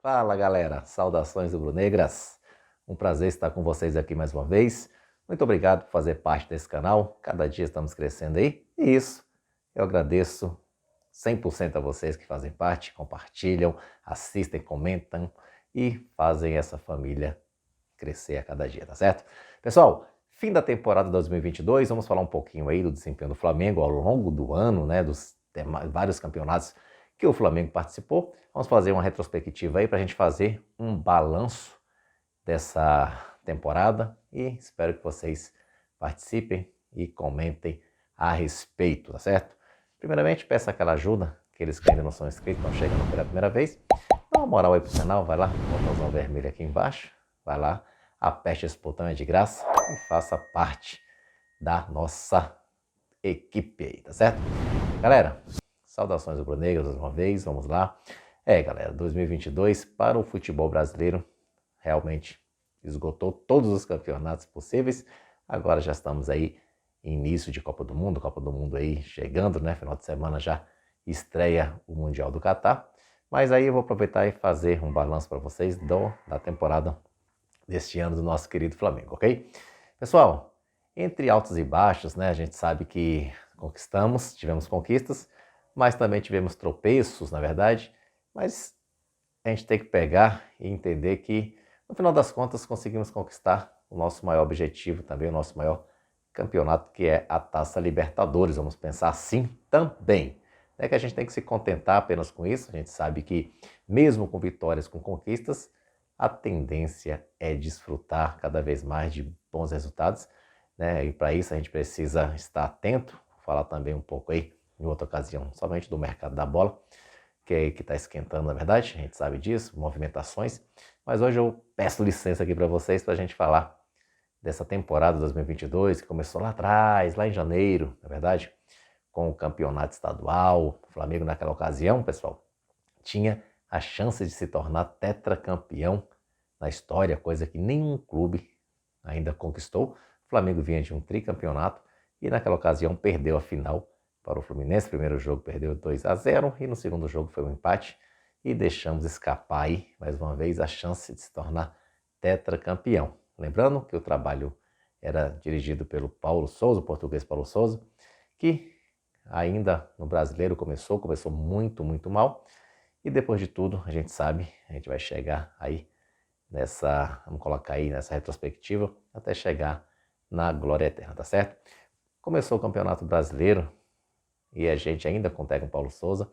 Fala galera, saudações rubro-negras, um prazer estar com vocês aqui mais uma vez. Muito obrigado por fazer parte desse canal, cada dia estamos crescendo aí, e isso eu agradeço 100% a vocês que fazem parte, compartilham, assistem, comentam e fazem essa família crescer a cada dia, tá certo? Pessoal, fim da temporada 2022, vamos falar um pouquinho aí do desempenho do Flamengo ao longo do ano, né, dos vários campeonatos que o Flamengo participou. Vamos fazer uma retrospectiva aí para a gente fazer um balanço dessa temporada e espero que vocês participem e comentem a respeito, tá certo? Primeiramente, peço aquela ajuda, aqueles que ainda não são inscritos, estão chegando pela primeira vez, dá uma moral aí pro canal, vai lá, botãozão vermelho aqui embaixo, vai lá, aperte esse botão, é de graça e faça parte da nossa equipe aí, tá certo? Galera, saudações rubro-negras mais uma vez, vamos lá. Galera, 2022 para o futebol brasileiro realmente esgotou todos os campeonatos possíveis. Agora já estamos aí em início de Copa do Mundo aí chegando, né? Final de semana já estreia o Mundial do Catar. Mas aí eu vou aproveitar e fazer um balanço para vocês da temporada deste ano do nosso querido Flamengo, ok? Pessoal, entre altos e baixos, né? A gente sabe que tivemos conquistas, mas também tivemos tropeços, na verdade. Mas a gente tem que pegar e entender que, no final das contas, conseguimos conquistar o nosso maior objetivo também, o nosso maior campeonato, que é a Taça Libertadores. Vamos pensar assim também. Não é que a gente tem que se contentar apenas com isso. A gente sabe que, mesmo com vitórias, com conquistas, a tendência é desfrutar cada vez mais de bons resultados, né? E para isso a gente precisa estar atento, vou falar também um pouco aí, em outra ocasião, somente do mercado da bola, que está esquentando, na verdade, a gente sabe disso, movimentações. Mas hoje eu peço licença aqui para vocês para a gente falar dessa temporada 2022, que começou lá atrás, lá em janeiro, na verdade, com o campeonato estadual. O Flamengo naquela ocasião, pessoal, tinha a chance de se tornar tetracampeão na história, coisa que nenhum clube ainda conquistou. O Flamengo vinha de um tricampeonato e naquela ocasião perdeu a final para o Fluminense. Primeiro jogo perdeu 2-0 e no segundo jogo foi um empate e deixamos escapar aí, mais uma vez, a chance de se tornar tetracampeão. Lembrando que o trabalho era dirigido pelo Paulo Sousa, o português Paulo Sousa, que ainda no brasileiro começou muito, muito mal. E depois de tudo, a gente sabe, a gente vai chegar aí vamos colocar aí nessa retrospectiva, até chegar na glória eterna, tá certo? Começou o Campeonato Brasileiro e a gente ainda com o técnico Paulo Sousa,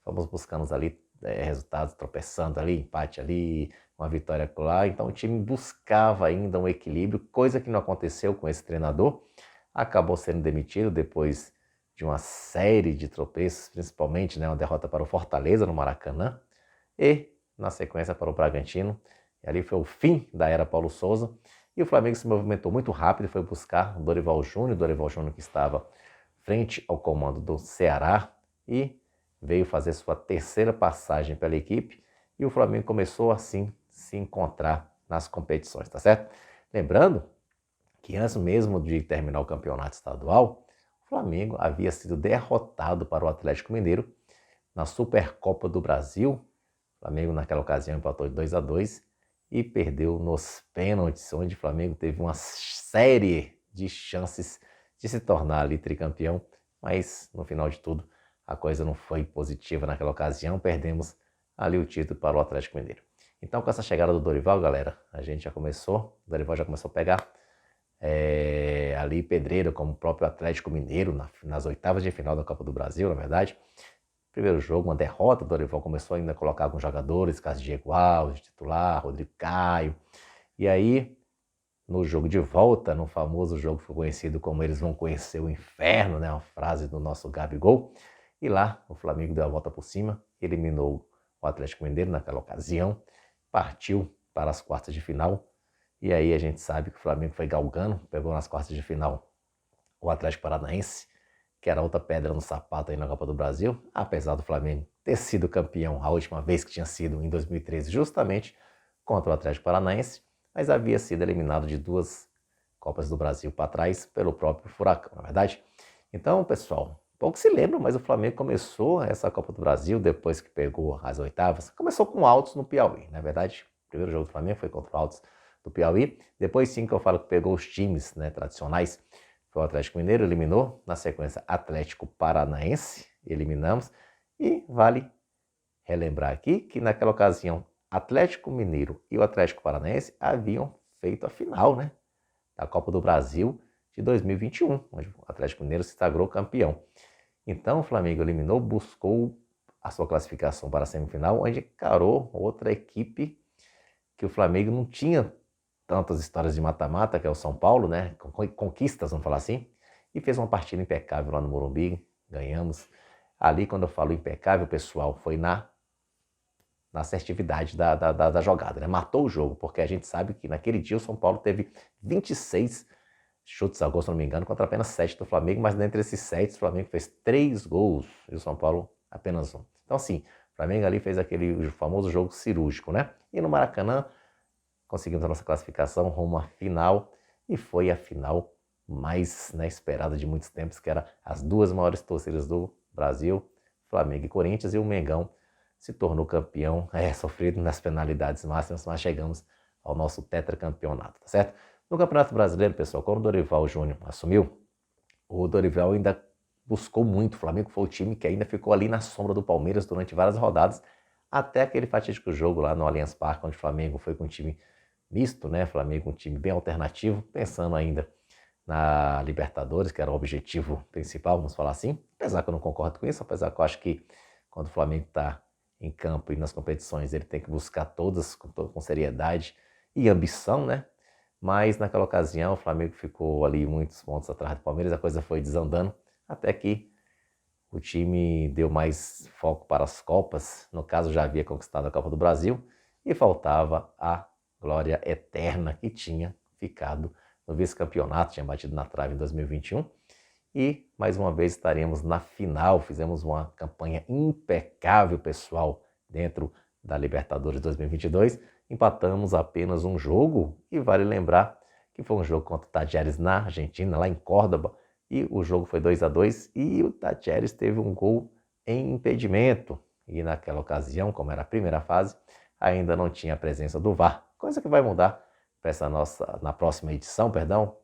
fomos buscando ali resultados, tropeçando ali, empate ali, uma vitória lá. Então o time buscava ainda um equilíbrio, coisa que não aconteceu com esse treinador. Acabou sendo demitido depois de uma série de tropeços, principalmente, né, uma derrota para o Fortaleza no Maracanã e na sequência para o Bragantino. E ali foi o fim da era Paulo Sousa e o Flamengo se movimentou muito rápido e foi buscar o Dorival Júnior que estava frente ao comando do Ceará e veio fazer sua terceira passagem pela equipe e o Flamengo começou assim se encontrar nas competições, tá certo? Lembrando que antes mesmo de terminar o campeonato estadual, o Flamengo havia sido derrotado para o Atlético Mineiro na Supercopa do Brasil. O Flamengo naquela ocasião empatou de 2-2 e perdeu nos pênaltis, onde o Flamengo teve uma série de chances de se tornar ali tricampeão, mas no final de tudo a coisa não foi positiva naquela ocasião, perdemos ali o título para o Atlético Mineiro. Então com essa chegada do Dorival, galera, o Dorival já começou a pegar ali pedreira, como o próprio Atlético Mineiro nas oitavas de final da Copa do Brasil, na verdade. Primeiro jogo, uma derrota, o Dorival começou ainda a colocar alguns jogadores, caso Diego Alves, titular, Rodrigo Caio. E aí, no jogo de volta, no famoso jogo que foi conhecido como Eles Vão Conhecer o Inferno, né? Uma frase do nosso Gabigol. E lá, o Flamengo deu a volta por cima, eliminou o Atlético Mineiro naquela ocasião, partiu para as quartas de final. E aí a gente sabe que o Flamengo foi galgando, pegou nas quartas de final o Atlético Paranaense, que era outra pedra no sapato aí na Copa do Brasil, apesar do Flamengo ter sido campeão a última vez que tinha sido em 2013, justamente contra o Atlético Paranaense, mas havia sido eliminado de 2 Copas do Brasil para trás pelo próprio Furacão, na verdade. Então, pessoal, poucos se lembram, mas o Flamengo começou essa Copa do Brasil, depois que pegou as oitavas, começou com o Altos no Piauí. Na verdade, o primeiro jogo do Flamengo foi contra o Altos do Piauí. Depois sim que eu falo que pegou os times, né, tradicionais. Foi o Atlético Mineiro, eliminou. Na sequência, Atlético Paranaense, eliminamos. E vale relembrar aqui que naquela ocasião, Atlético Mineiro e o Atlético Paranaense haviam feito a final, né, da Copa do Brasil de 2021, onde o Atlético Mineiro se sagrou campeão. Então o Flamengo eliminou, buscou a sua classificação para a semifinal, onde encarou outra equipe que o Flamengo não tinha tantas histórias de mata-mata, que é o São Paulo, né? Conquistas, vamos falar assim, e fez uma partida impecável lá no Morumbi, ganhamos. Ali, quando eu falo impecável, pessoal, foi na assertividade da jogada, né? Matou o jogo, porque a gente sabe que naquele dia o São Paulo teve 26 chutes a gol, se não me engano, contra apenas 7 do Flamengo, mas dentre esses 7, o Flamengo fez 3 gols e o São Paulo apenas 1. Então, assim, o Flamengo ali fez aquele famoso jogo cirúrgico, né? E no Maracanã, conseguimos a nossa classificação rumo à final, e foi a final mais, né, esperada de muitos tempos, que era as duas maiores torcidas do Brasil, Flamengo e Corinthians, e o Mengão se tornou campeão, sofrido nas penalidades máximas, mas chegamos ao nosso tetracampeonato, tá certo? No Campeonato Brasileiro, pessoal, quando o Dorival Júnior assumiu, o Dorival ainda buscou muito. O Flamengo foi o time que ainda ficou ali na sombra do Palmeiras durante várias rodadas, até aquele fatídico jogo lá no Allianz Parque, onde o Flamengo foi com um time misto, né? Flamengo um time bem alternativo, pensando ainda na Libertadores, que era o objetivo principal, vamos falar assim. Apesar que eu não concordo com isso, apesar que eu acho que quando o Flamengo está em campo e nas competições, ele tem que buscar todas com seriedade e ambição, né? Mas naquela ocasião o Flamengo ficou ali muitos pontos atrás do Palmeiras, a coisa foi desandando, até que o time deu mais foco para as Copas, no caso já havia conquistado a Copa do Brasil, e faltava a glória eterna que tinha ficado no vice-campeonato, tinha batido na trave em 2021, e mais uma vez estaremos na final. Fizemos uma campanha impecável, pessoal, dentro da Libertadores 2022, empatamos apenas um jogo, e vale lembrar que foi um jogo contra o Talleres na Argentina, lá em Córdoba, e o jogo foi 2-2, e o Talleres teve um gol em impedimento, e naquela ocasião, como era a primeira fase, ainda não tinha a presença do VAR, coisa que vai mudar para essa na próxima edição, perdão,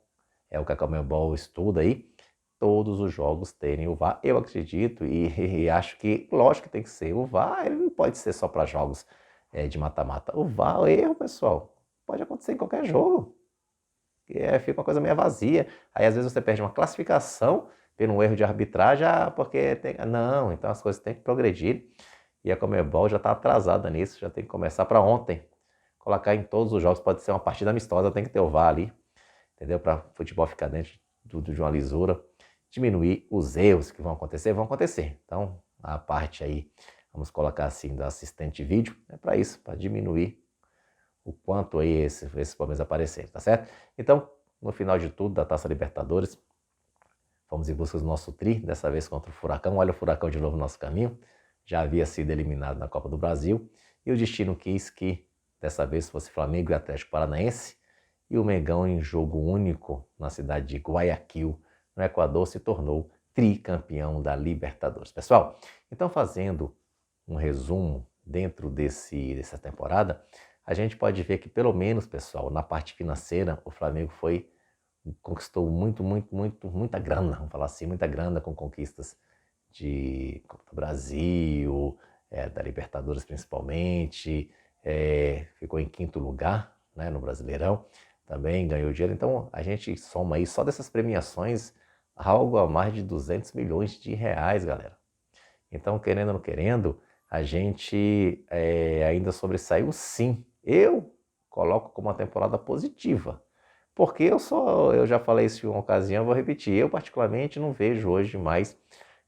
é o que a Conmebol estuda aí, todos os jogos terem o VAR. Eu acredito e acho que, lógico que tem que ser. O VAR, ele não pode ser só para jogos de mata-mata. O VAR, o erro, pessoal, pode acontecer em qualquer jogo. Fica uma coisa meio vazia. Aí, às vezes, você perde uma classificação por um erro de arbitragem, porque tem... Não, então as coisas têm que progredir. E a Conmebol já está atrasada nisso, já tem que começar para ontem. Colocar em todos os jogos, pode ser uma partida amistosa, tem que ter o VAR ali, entendeu? Para o futebol ficar dentro de uma lisura. Diminuir os erros que vão acontecer. Então, a parte aí, vamos colocar assim, do assistente de vídeo, é para isso, para diminuir o quanto aí esses problemas aparecerem, tá certo? Então, no final de tudo, da Taça Libertadores, fomos em busca do nosso tri, dessa vez contra o Furacão. Olha o Furacão de novo no nosso caminho, já havia sido eliminado na Copa do Brasil, e o destino quis que dessa vez fosse Flamengo e Atlético Paranaense, e o Mengão em jogo único na cidade de Guayaquil, no Equador, se tornou tricampeão da Libertadores. Pessoal, então fazendo um resumo dentro dessa temporada, a gente pode ver que pelo menos, pessoal, na parte financeira, o Flamengo conquistou muita grana, vamos falar assim, muita grana com conquistas de Copa do Brasil, da Libertadores principalmente, ficou em quinto lugar, né, no Brasileirão, também ganhou dinheiro. Então a gente soma aí só dessas premiações algo a mais de 200 milhões de reais, galera. Então, querendo ou não querendo, a gente ainda sobressaiu sim. Eu coloco como uma temporada positiva, porque eu já falei isso em uma ocasião, vou repetir, eu particularmente não vejo hoje mais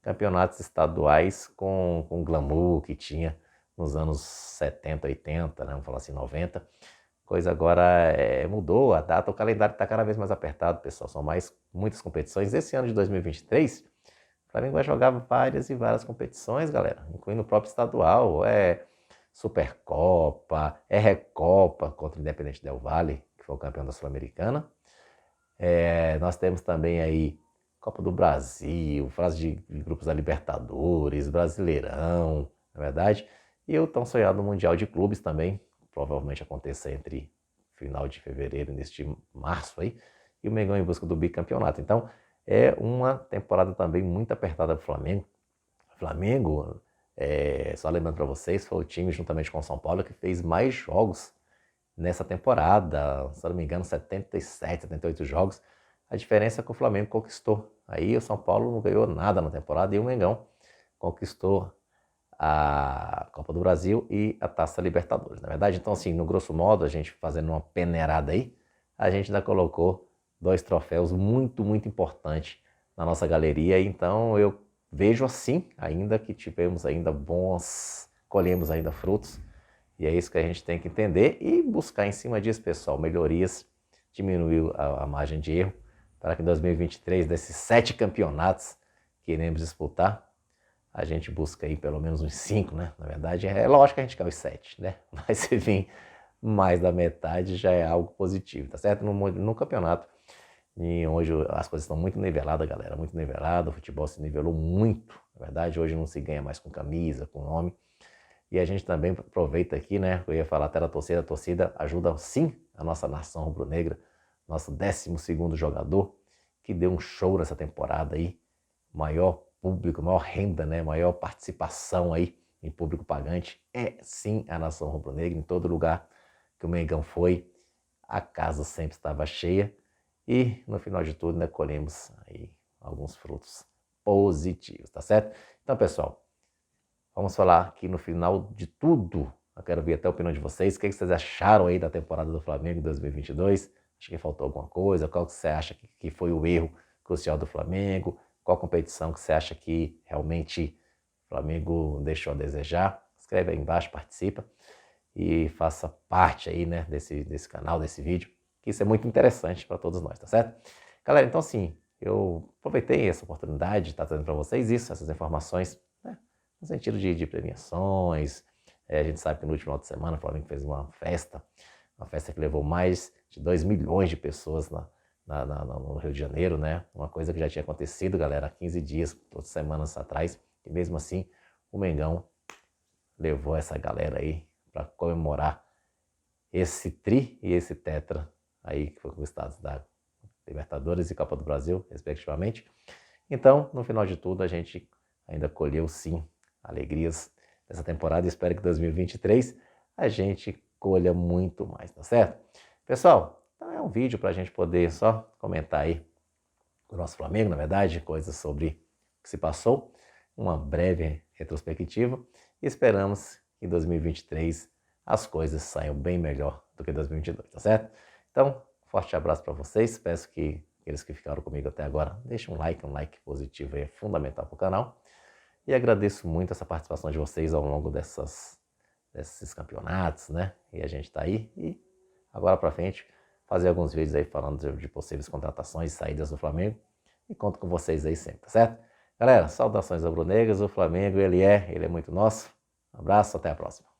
campeonatos estaduais com glamour que tinha nos anos 70, 80, né? Vamos falar assim, 90. Coisa agora mudou, a data, o calendário está cada vez mais apertado, pessoal, são muitas competições. Esse ano de 2023, o Flamengo vai jogar várias e várias competições, galera, incluindo o próprio estadual, Supercopa, Recopa contra o Independente Del Valle, que foi o campeão da Sul-Americana. Nós temos também aí Copa do Brasil, fase de grupos da Libertadores, Brasileirão, na verdade. E o tão sonhado Mundial de Clubes também, provavelmente acontecer entre final de fevereiro e início de março aí, e o Mengão em busca do bicampeonato. Então, é uma temporada também muito apertada para o Flamengo. Flamengo, só lembrando para vocês, foi o time, juntamente com o São Paulo, que fez mais jogos nessa temporada. Se não me engano, 77, 78 jogos. A diferença é que o Flamengo conquistou. Aí o São Paulo não ganhou nada na temporada e o Mengão conquistou a Copa do Brasil e a Taça Libertadores, na verdade. Então, assim, no grosso modo, a gente fazendo uma peneirada aí, a gente ainda colocou 2 troféus muito, muito importantes na nossa galeria. Então, eu vejo assim, ainda que tivemos ainda colhemos ainda frutos. E é isso que a gente tem que entender e buscar em cima disso, pessoal, melhorias, diminuir a margem de erro, para que em 2023, desses 7 campeonatos que iremos disputar, a gente busca aí pelo menos uns 5, né? Na verdade, é lógico que a gente quer os 7, né? Mas se vir mais da metade já é algo positivo, tá certo? No campeonato, e hoje as coisas estão muito niveladas, galera, muito nivelado, o futebol se nivelou muito, na verdade, hoje não se ganha mais com camisa, com nome, e a gente também aproveita aqui, né? Eu ia falar até da torcida, a torcida ajuda sim a nossa nação rubro-negra, nosso 12º jogador, que deu um show nessa temporada aí, maior público, maior renda, né? Maior participação aí em público pagante, é sim a nação rubro-negra. Em todo lugar que o Mengão foi, a casa sempre estava cheia e no final de tudo, né, colhemos aí alguns frutos positivos, tá certo? Então, pessoal, vamos falar aqui no final de tudo. Eu quero ver até a opinião de vocês. O que vocês acharam aí da temporada do Flamengo em 2022? Acho que faltou alguma coisa? Qual que você acha que foi o erro crucial do Flamengo? Qual competição que você acha que realmente o Flamengo deixou a desejar? Escreve aí embaixo, participa e faça parte aí, né, desse canal, desse vídeo, que isso é muito interessante para todos nós, tá certo? Galera, então assim, eu aproveitei essa oportunidade de estar trazendo para vocês isso, essas informações, né, no sentido de premiações. A gente sabe que no último final de semana o Flamengo fez uma festa que levou mais de 2 milhões de pessoas no Rio de Janeiro, né? Uma coisa que já tinha acontecido, galera, há 15 dias, 2 semanas atrás, e mesmo assim o Mengão levou essa galera aí para comemorar esse tri e esse tetra aí que foi conquistados da Libertadores e Copa do Brasil, respectivamente. Então, no final de tudo, a gente ainda colheu sim alegrias dessa temporada e espero que 2023 a gente colha muito mais, tá certo? Pessoal, então é um vídeo para a gente poder só comentar aí o nosso Flamengo, na verdade, coisas sobre o que se passou, uma breve retrospectiva e esperamos que em 2023 as coisas saiam bem melhor do que 2022, tá certo? Então, forte abraço para vocês, peço que aqueles que ficaram comigo até agora, deixem um like positivo aí, é fundamental para o canal. E agradeço muito essa participação de vocês ao longo desses campeonatos, né? E a gente está aí e agora para frente fazer alguns vídeos aí falando de possíveis contratações e saídas do Flamengo. E conto com vocês aí sempre, tá certo? Galera, saudações rubro-negras, o Flamengo ele é muito nosso. Um abraço, até a próxima.